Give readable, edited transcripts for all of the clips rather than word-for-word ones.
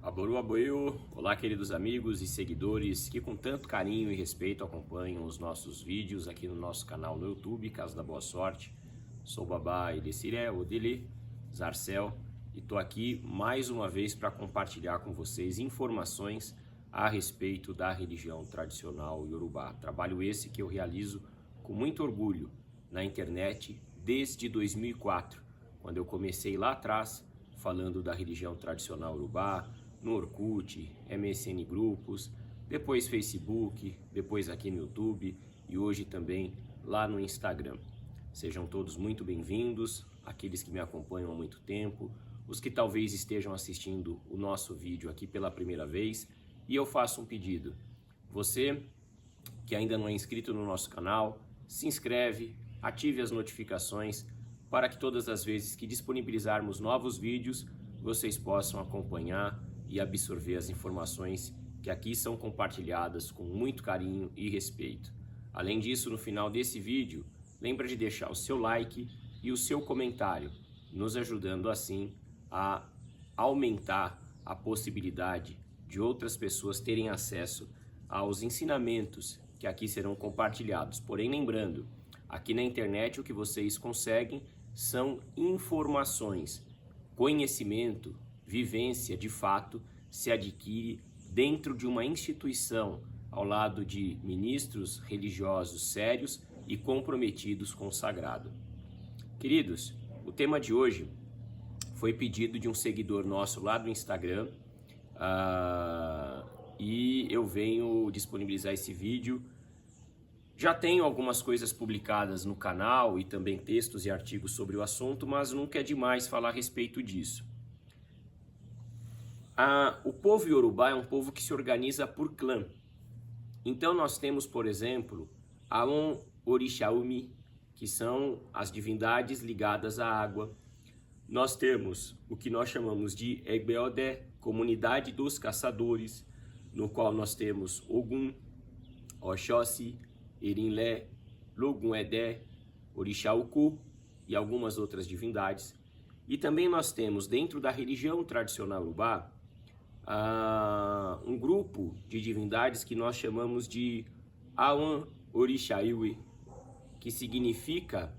Aboru Aboiô! Olá, queridos amigos e seguidores que com tanto carinho e respeito acompanham os nossos vídeos aqui no nosso canal no YouTube, Casa da Boa Sorte. Sou o Babá Elisiré Odili Zarcel e estou aqui mais uma vez para compartilhar com vocês informações a respeito da religião tradicional Yorubá. Trabalho esse que eu realizo com muito orgulho na internet desde 2004, quando eu comecei lá atrás falando da religião tradicional Yorubá, no Orkut, MSN Grupos, depois Facebook, depois aqui no YouTube e hoje também lá no Instagram. Sejam todos muito bem-vindos, aqueles que me acompanham há muito tempo, os que talvez estejam assistindo o nosso vídeo aqui pela primeira vez, e eu faço um pedido. Você que ainda não é inscrito no nosso canal, se inscreve, ative as notificações para que todas as vezes que disponibilizarmos novos vídeos, vocês possam acompanhar e absorver as informações que aqui são compartilhadas com muito carinho e respeito. Além disso, no final desse vídeo, lembra de deixar o seu like e o seu comentário, nos ajudando assim a aumentar a possibilidade de outras pessoas terem acesso aos ensinamentos que aqui serão compartilhados. Porém, lembrando, aqui na internet o que vocês conseguem são informações, conhecimento, vivência de fato se adquire dentro de uma instituição ao lado de ministros religiosos sérios e comprometidos com o sagrado. Queridos, o tema de hoje foi pedido de um seguidor nosso lá do Instagram e eu venho disponibilizar esse vídeo. Já tenho algumas coisas publicadas no canal e também textos e artigos sobre o assunto, mas nunca é demais falar a respeito disso. O povo Yorubá é um povo que se organiza por clã. Então nós temos, por exemplo, Aon Orixaumi, que são as divindades ligadas à água. Nós temos o que nós chamamos de Egbeodé, comunidade dos caçadores, no qual nós temos Ogum, Oxóssi, Erinlé, Logun-Edé, Orixá-Uku e algumas outras divindades. E também nós temos dentro da religião tradicional Yorubá um grupo de divindades que nós chamamos de Awan Orixaiwe, que significa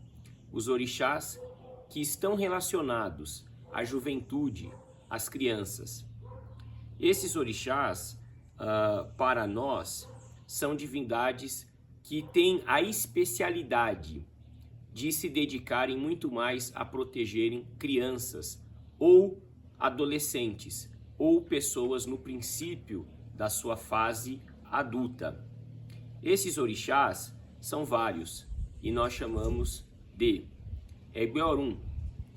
os orixás que estão relacionados à juventude, às crianças. Esses orixás, para nós, são divindades que têm a especialidade de se dedicarem muito mais a protegerem crianças ou adolescentes ou pessoas no princípio da sua fase adulta. Esses orixás são vários e nós chamamos de Egbeorum,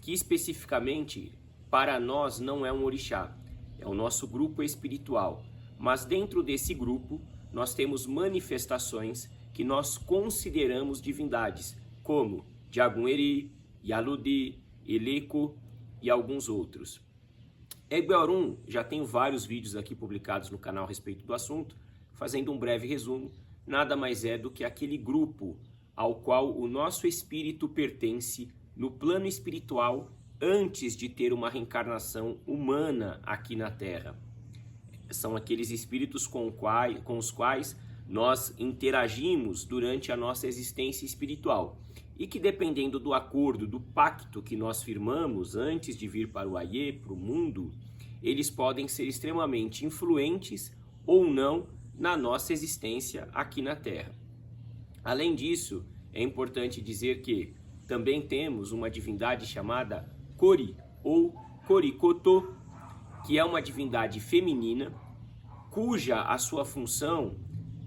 que especificamente para nós não é um orixá, é o nosso grupo espiritual, mas dentro desse grupo nós temos manifestações que nós consideramos divindades, como Jagun-Eri, Yaludi, Eleco e alguns outros. Egbeorum, já tenho vários vídeos aqui publicados no canal a respeito do assunto, fazendo um breve resumo, nada mais é do que aquele grupo ao qual o nosso espírito pertence no plano espiritual antes de ter uma reencarnação humana aqui na Terra. São aqueles espíritos com os quais nós interagimos durante a nossa existência espiritual e que, dependendo do acordo, do pacto que nós firmamos antes de vir para o Aie, para o mundo, eles podem ser extremamente influentes ou não na nossa existência aqui na Terra. Além disso, é importante dizer que também temos uma divindade chamada Kori ou Korikoto, que é uma divindade feminina, cuja a sua função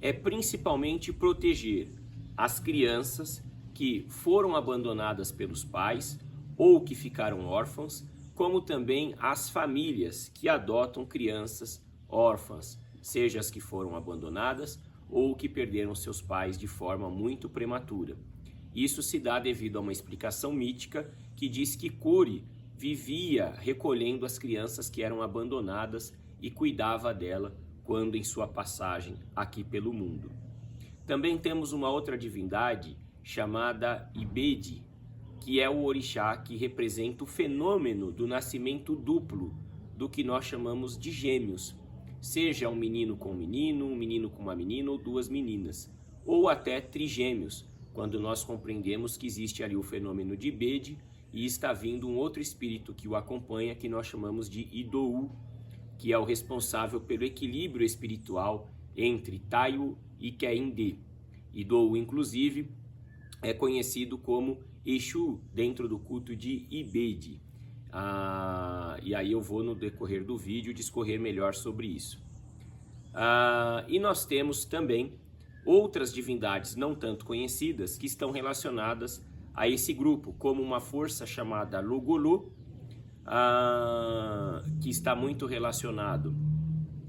é principalmente proteger as crianças que foram abandonadas pelos pais ou que ficaram órfãos, como também as famílias que adotam crianças órfãs, seja as que foram abandonadas ou que perderam seus pais de forma muito prematura. Isso se dá devido a uma explicação mítica que diz que Kori vivia recolhendo as crianças que eram abandonadas e cuidava dela quando em sua passagem aqui pelo mundo. Também temos uma outra divindade chamada Ibedi, que é o orixá que representa o fenômeno do nascimento duplo do que nós chamamos de gêmeos, seja um menino com um menino com uma menina ou duas meninas, ou até trigêmeos, quando nós compreendemos que existe ali o fenômeno de Ibede e está vindo um outro espírito que o acompanha, que nós chamamos de Idou, que é o responsável pelo equilíbrio espiritual entre Taiwo e Kehinde. Idou, inclusive, é conhecido como Exu dentro do culto de Ibede. E aí eu vou, no decorrer do vídeo, discorrer melhor sobre isso. E nós temos também outras divindades não tanto conhecidas que estão relacionadas a esse grupo, como uma força chamada Logolo, que está muito relacionado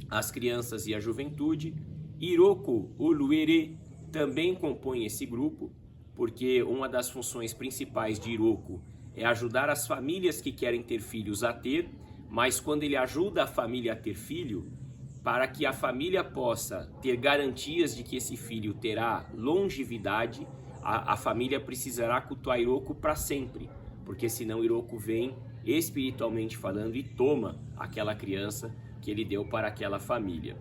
às crianças e à juventude. Iroko Oluere também compõe esse grupo, porque uma das funções principais de Iroko é ajudar as famílias que querem ter filhos a ter, mas quando ele ajuda a família a ter filho, para que a família possa ter garantias de que esse filho terá longevidade, a família precisará cultuar Iroko para sempre, porque senão Iroko vem, espiritualmente falando, e toma aquela criança que ele deu para aquela família.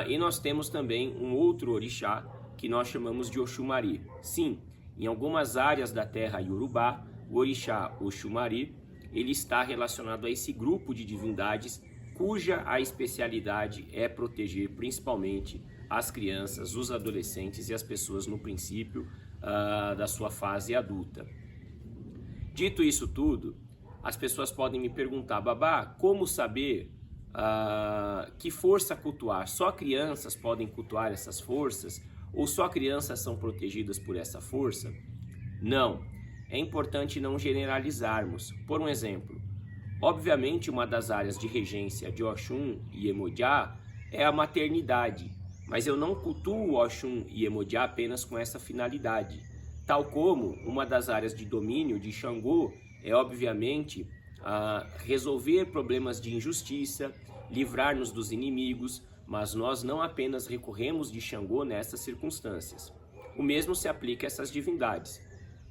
E nós temos também um outro orixá que nós chamamos de Oxumari. Sim, em algumas áreas da terra Yorubá, o orixá Oxumari, ele está relacionado a esse grupo de divindades cuja a especialidade é proteger principalmente as crianças, os adolescentes e as pessoas no princípio da sua fase adulta. Dito isso tudo, as pessoas podem me perguntar: Babá, como saber que força cultuar? Só crianças podem cultuar essas forças? Ou só crianças são protegidas por essa força? Não, é importante não generalizarmos. Por um exemplo, obviamente uma das áreas de regência de Oxum e Iemoja é a maternidade, mas eu não cultuo Oxum e Iemoja apenas com essa finalidade. Tal como uma das áreas de domínio de Xangô é obviamente resolver problemas de injustiça, livrar-nos dos inimigos, mas nós não apenas recorremos de Xangô nessas circunstâncias. O mesmo se aplica a essas divindades.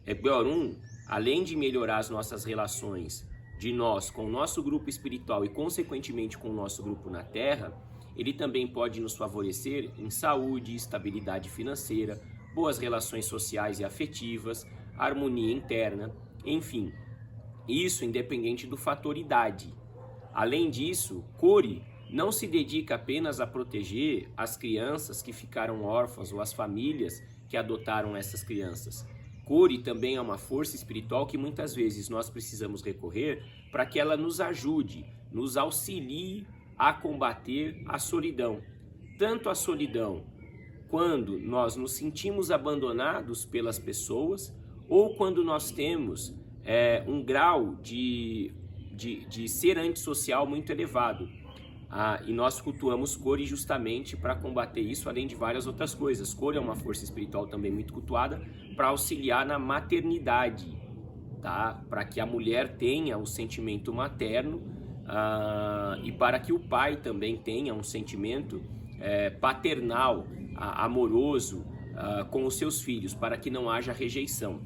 Egbeorum, além de melhorar as nossas relações de nós com o nosso grupo espiritual e consequentemente com o nosso grupo na Terra, ele também pode nos favorecer em saúde, estabilidade financeira, boas relações sociais e afetivas, harmonia interna, enfim, isso independente do fator idade. Além disso, Kori não se dedica apenas a proteger as crianças que ficaram órfãs ou as famílias que adotaram essas crianças. Kori também é uma força espiritual que muitas vezes nós precisamos recorrer para que ela nos ajude, nos auxilie a combater a solidão. Tanto a solidão quando nós nos sentimos abandonados pelas pessoas ou quando nós temos um grau de ser antissocial muito elevado. E nós cultuamos Kori justamente para combater isso, além de várias outras coisas. Kori é uma força espiritual também muito cultuada para auxiliar na maternidade, tá? Para que a mulher tenha o sentimento materno e para que o pai também tenha um sentimento paternal, amoroso com os seus filhos, para que não haja rejeição.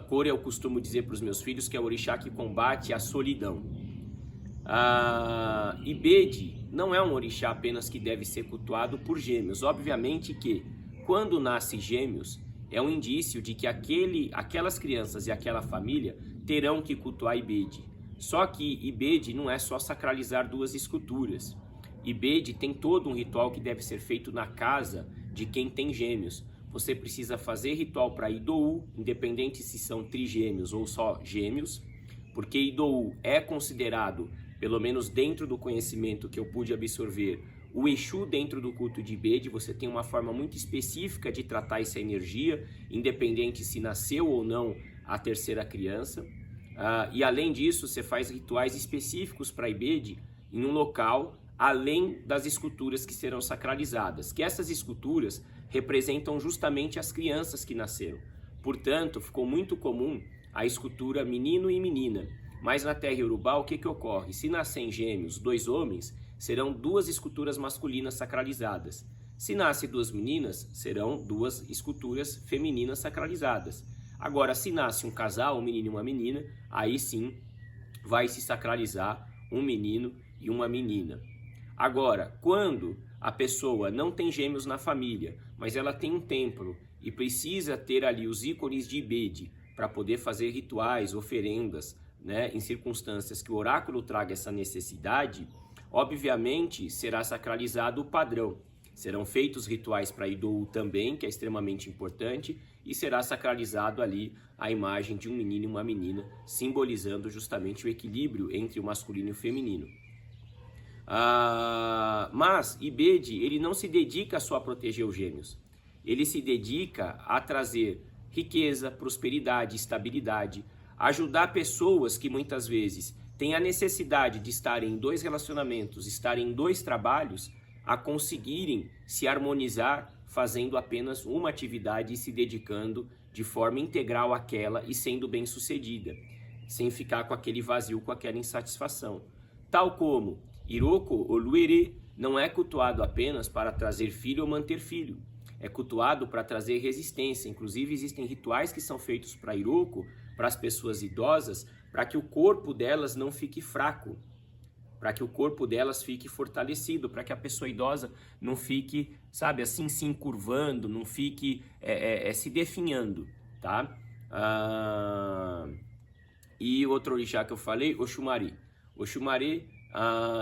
Kori, eu costumo dizer para os meus filhos que é o orixá que combate a solidão. Ibede não é um orixá apenas que deve ser cultuado por gêmeos. Obviamente que quando nasce gêmeos é um indício de que aquelas crianças e aquela família terão que cultuar Ibede. Só que Ibede não é só sacralizar duas esculturas. Ibede tem todo um ritual que deve ser feito na casa de quem tem gêmeos. Você precisa fazer ritual para Idou, independente se são trigêmeos ou só gêmeos, porque Idou é considerado, pelo menos dentro do conhecimento que eu pude absorver, o Exu dentro do culto de Ibede. Você tem uma forma muito específica de tratar essa energia, independente se nasceu ou não a terceira criança. E além disso, você faz rituais específicos para Ibede em um local além das esculturas que serão sacralizadas, que essas esculturas representam justamente as crianças que nasceram. Portanto, ficou muito comum a escultura menino e menina. Mas na terra Yorubá, o que ocorre? Se nascem gêmeos, dois homens, serão duas esculturas masculinas sacralizadas. Se nascem duas meninas, serão duas esculturas femininas sacralizadas. Agora, se nasce um casal, um menino e uma menina, aí sim vai se sacralizar um menino e uma menina. Agora, quando a pessoa não tem gêmeos na família, mas ela tem um templo e precisa ter ali os ícones de Ibede para poder fazer rituais, oferendas, né, em circunstâncias que o oráculo traga essa necessidade, obviamente será sacralizado o padrão. Serão feitos rituais para Idou também, que é extremamente importante, e será sacralizado ali a imagem de um menino e uma menina, simbolizando justamente o equilíbrio entre o masculino e o feminino. Mas Ibede, ele não se dedica só a proteger os gêmeos. Ele se dedica a trazer riqueza, prosperidade, estabilidade, ajudar pessoas que muitas vezes têm a necessidade de estarem em 2 relacionamentos, estarem em 2 trabalhos, a conseguirem se harmonizar fazendo apenas uma atividade e se dedicando de forma integral àquela e sendo bem-sucedida, sem ficar com aquele vazio, com aquela insatisfação. Tal como Iroko Oluere não é cultuado apenas para trazer filho ou manter filho, é cultuado para trazer resistência. Inclusive existem rituais que são feitos para Iroko, para as pessoas idosas, para que o corpo delas não fique fraco, para que o corpo delas fique fortalecido, para que a pessoa idosa não fique, sabe, assim se encurvando, não fique se definhando, tá? E outro orixá que eu falei, Oxumari. Oxumari,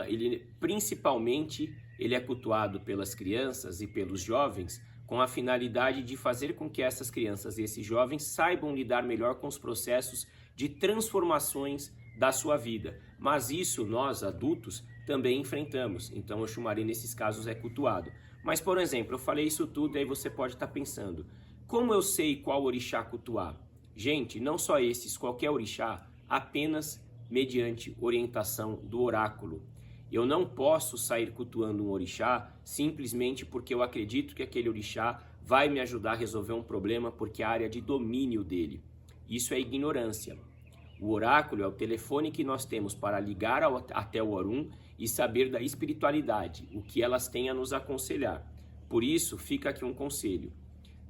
ele principalmente ele é cultuado pelas crianças e pelos jovens com a finalidade de fazer com que essas crianças e esses jovens saibam lidar melhor com os processos de transformações da sua vida. Mas isso nós, adultos, também enfrentamos. Então o Oxumari nesses casos é cultuado. Mas, por exemplo, eu falei isso tudo e aí você pode estar pensando, como eu sei qual orixá cultuar? Gente, não só esses, qualquer orixá, apenas mediante orientação do oráculo. Eu não posso sair cultuando um orixá simplesmente porque eu acredito que aquele orixá vai me ajudar a resolver um problema porque é a área de domínio dele. Isso é ignorância. O oráculo é o telefone que nós temos para ligar até o Orum e saber da espiritualidade, o que elas têm a nos aconselhar. Por isso, fica aqui um conselho.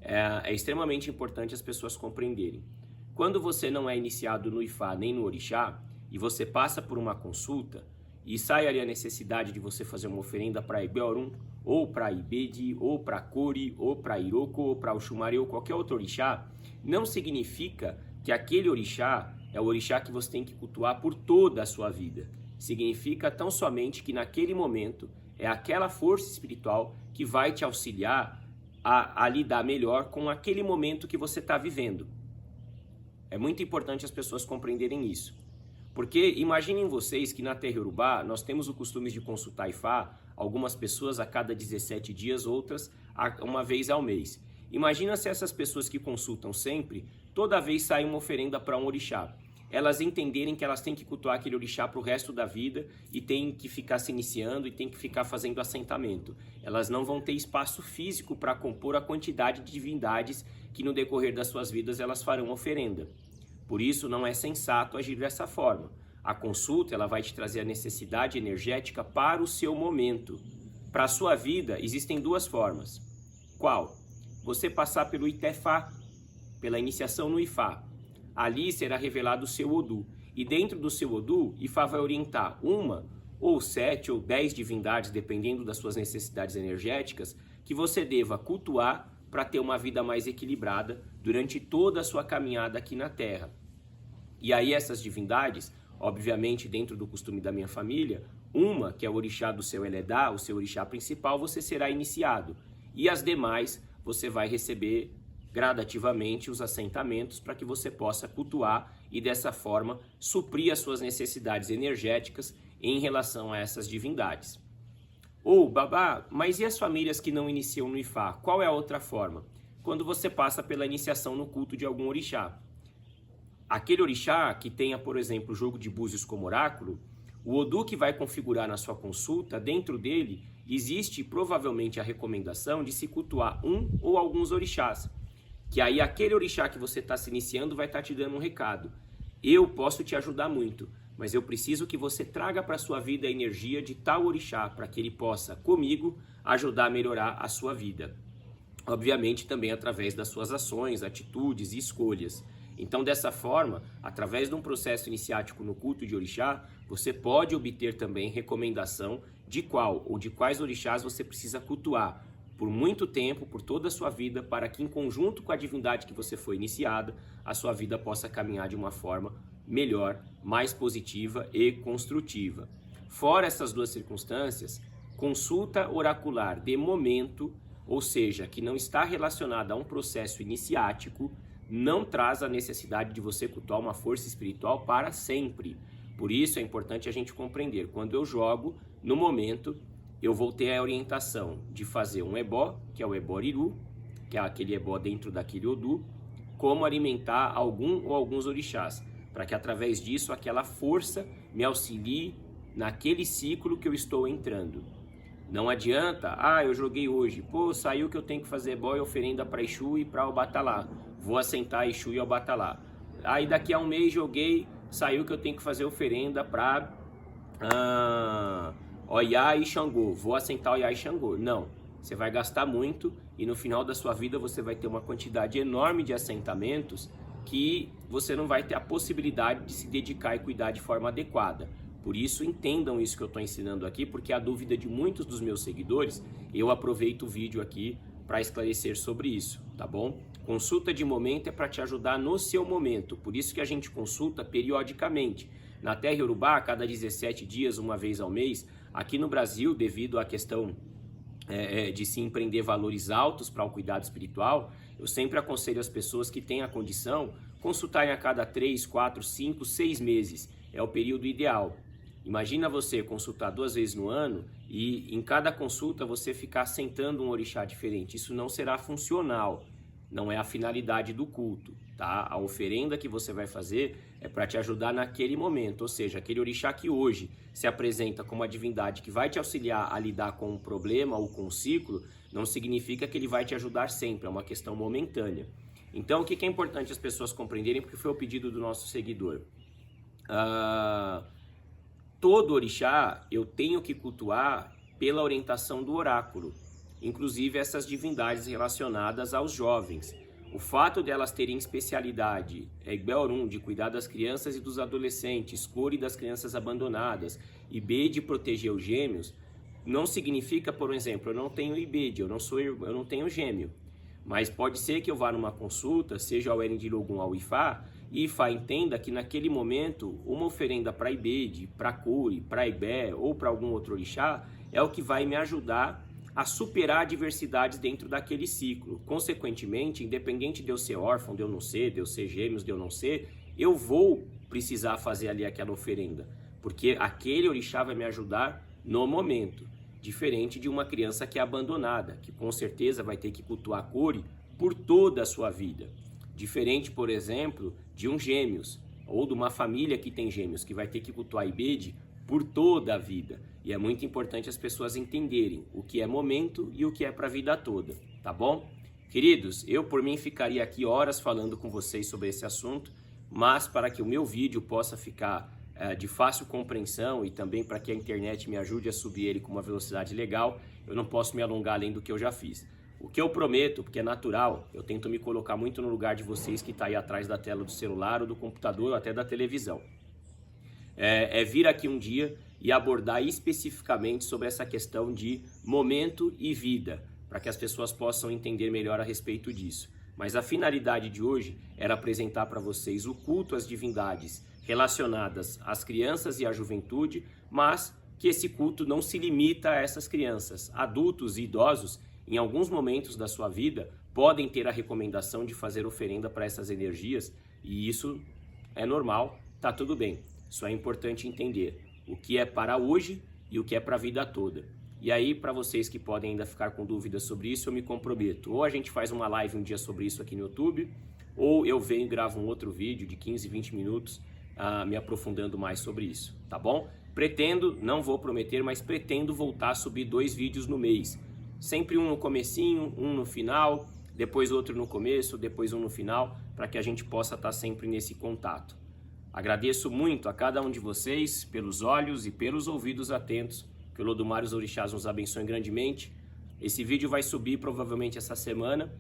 É extremamente importante as pessoas compreenderem. Quando você não é iniciado no Ifá nem no orixá, e você passa por uma consulta, e sai ali a necessidade de você fazer uma oferenda para Ibé-Orum, ou para Ibede, ou para Cori, ou para Iroko, ou para Oxumari, ou qualquer outro orixá, não significa que aquele orixá é o orixá que você tem que cultuar por toda a sua vida. Significa tão somente que naquele momento é aquela força espiritual que vai te auxiliar a lidar melhor com aquele momento que você está vivendo. É muito importante as pessoas compreenderem isso. Porque imaginem vocês que na Terra Iorubá nós temos o costume de consultar Ifá, algumas pessoas a cada 17 dias, outras uma vez ao mês. Imagina se essas pessoas que consultam sempre, toda vez sai uma oferenda para um orixá. Elas entenderem que elas têm que cultuar aquele orixá para o resto da vida e têm que ficar se iniciando e têm que ficar fazendo assentamento. Elas não vão ter espaço físico para compor a quantidade de divindades que no decorrer das suas vidas elas farão oferenda. Por isso não é sensato agir dessa forma. A consulta ela vai te trazer a necessidade energética para o seu momento. Para a sua vida existem 2 formas. Qual? Você passar pelo Itefá, pela iniciação no Ifá. Ali será revelado o seu Odu. E dentro do seu Odu, Ifá vai orientar 1 ou 7 ou 10 divindades, dependendo das suas necessidades energéticas, que você deva cultuar para ter uma vida mais equilibrada durante toda a sua caminhada aqui na Terra. E aí essas divindades, obviamente dentro do costume da minha família, uma, que é o orixá do seu Eledá, o seu orixá principal, você será iniciado. E as demais, você vai receber gradativamente os assentamentos para que você possa cultuar e dessa forma suprir as suas necessidades energéticas em relação a essas divindades. Ou, babá, mas e as famílias que não iniciam no Ifá? Qual é a outra forma? Quando você passa pela iniciação no culto de algum orixá. Aquele orixá que tenha, por exemplo, o jogo de búzios como oráculo, o Odu que vai configurar na sua consulta, dentro dele existe provavelmente a recomendação de se cultuar um ou alguns orixás. Que aí aquele orixá que você está se iniciando vai estar te dando um recado. Eu posso te ajudar muito, mas eu preciso que você traga para a sua vida a energia de tal orixá, para que ele possa, comigo, ajudar a melhorar a sua vida. Obviamente também através das suas ações, atitudes e escolhas. Então, dessa forma, através de um processo iniciático no culto de orixá, você pode obter também recomendação de qual ou de quais orixás você precisa cultuar por muito tempo, por toda a sua vida, para que em conjunto com a divindade que você foi iniciada, a sua vida possa caminhar de uma forma melhor, mais positiva e construtiva. Fora essas duas circunstâncias, consulta oracular de momento, ou seja, que não está relacionada a um processo iniciático, não traz a necessidade de você cultuar uma força espiritual para sempre. Por isso é importante a gente compreender, quando eu jogo, no momento, eu vou ter a orientação de fazer um ebó, que é o ebó Iru, que é aquele ebó dentro daquele Odu, como alimentar algum ou alguns orixás, para que através disso aquela força me auxilie naquele ciclo que eu estou entrando. Não adianta, eu joguei hoje, saiu que eu tenho que fazer ebó e oferenda para Exu e para Obatalá. Vou assentar Exu e Obatalá. Aí daqui a um mês joguei, saiu que eu tenho que fazer oferenda para Oiá e Xangô. Vou assentar Oiá e Xangô. Não, você vai gastar muito e no final da sua vida você vai ter uma quantidade enorme de assentamentos que você não vai ter a possibilidade de se dedicar e cuidar de forma adequada. Por isso, entendam isso que eu estou ensinando aqui, porque a dúvida de muitos dos meus seguidores, eu aproveito o vídeo aqui para esclarecer sobre isso, tá bom? Consulta de momento é para te ajudar no seu momento, por isso que a gente consulta periodicamente. Na Terra Iorubá, a cada 17 dias, uma vez ao mês. Aqui no Brasil, devido à questão de se empreender valores altos para o cuidado espiritual, eu sempre aconselho as pessoas que têm a condição consultarem a cada 3, 4, 5, 6 meses. É o período ideal. Imagina você consultar 2 vezes no ano e em cada consulta você ficar sentando um orixá diferente. Isso não será funcional, não é a finalidade do culto, tá? A oferenda que você vai fazer é para te ajudar naquele momento, ou seja, aquele orixá que hoje se apresenta como a divindade que vai te auxiliar a lidar com um problema ou com um ciclo, não significa que ele vai te ajudar sempre, é uma questão momentânea. Então, o que é importante as pessoas compreenderem, porque foi o pedido do nosso seguidor. Todo orixá eu tenho que cultuar pela orientação do oráculo, inclusive essas divindades relacionadas aos jovens. O fato delas terem especialidade, Egbeorum, de cuidar das crianças e dos adolescentes, Cori das crianças abandonadas, Ibe de proteger os gêmeos, não significa, por exemplo, eu não tenho Ibede, eu não tenho gêmeo. Mas pode ser que eu vá numa consulta, seja ao Erendilogun ao Ifá, e Ifá entenda que naquele momento uma oferenda para Ibede, para Cori, para Ibé ou para algum outro orixá é o que vai me ajudar a superar adversidades dentro daquele ciclo. Consequentemente, independente de eu ser órfão, de eu não ser, de eu ser gêmeos, de eu não ser, eu vou precisar fazer ali aquela oferenda, porque aquele orixá vai me ajudar no momento, diferente de uma criança que é abandonada, que com certeza vai ter que cultuar a Cori por toda a sua vida. Diferente, por exemplo, de um gêmeos, ou de uma família que tem gêmeos, que vai ter que cultuar Ibede por toda a vida. E é muito importante as pessoas entenderem o que é momento e o que é para a vida toda, tá bom? Queridos, eu por mim ficaria aqui horas falando com vocês sobre esse assunto, mas para que o meu vídeo possa ficar de fácil compreensão e também para que a internet me ajude a subir ele com uma velocidade legal, eu não posso me alongar além do que eu já fiz. O que eu prometo, porque é natural, eu tento me colocar muito no lugar de vocês que está aí atrás da tela do celular ou do computador ou até da televisão. É vir aqui um dia e abordar especificamente sobre essa questão de momento e vida, para que as pessoas possam entender melhor a respeito disso. Mas a finalidade de hoje era apresentar para vocês o culto às divindades relacionadas às crianças e à juventude, mas que esse culto não se limita a essas crianças. Adultos e idosos, em alguns momentos da sua vida, podem ter a recomendação de fazer oferenda para essas energias, e isso é normal, tá tudo bem. Só é importante entender o que é para hoje e o que é para a vida toda. E aí, para vocês que podem ainda ficar com dúvidas sobre isso, eu me comprometo. Ou a gente faz uma live um dia sobre isso aqui no YouTube, ou eu venho e gravo um outro vídeo de 15, 20 minutos me aprofundando mais sobre isso, tá bom? Pretendo, não vou prometer, mas pretendo voltar a subir 2 vídeos no mês. Sempre um no comecinho, um no final, depois outro no começo, depois um no final, para que a gente possa estar sempre nesse contato. Agradeço muito a cada um de vocês pelos olhos e pelos ouvidos atentos. Que o Lodumare e os orixás nos abençoem grandemente. Esse vídeo vai subir provavelmente essa semana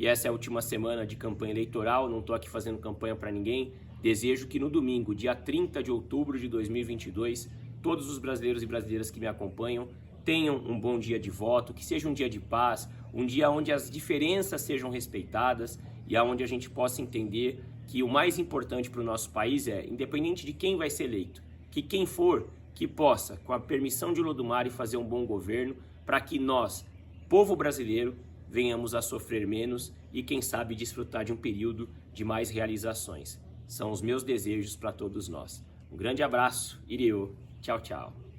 e essa é a última semana de campanha eleitoral, não estou aqui fazendo campanha para ninguém. Desejo que no domingo, dia 30 de outubro de 2022, todos os brasileiros e brasileiras que me acompanham tenham um bom dia de voto, que seja um dia de paz, um dia onde as diferenças sejam respeitadas e onde a gente possa entender que o mais importante para o nosso país é, independente de quem vai ser eleito, que quem for, que possa, com a permissão de Lodumare, fazer um bom governo para que nós, povo brasileiro, venhamos a sofrer menos e, quem sabe, desfrutar de um período de mais realizações. São os meus desejos para todos nós. Um grande abraço, Iriô. Tchau, tchau.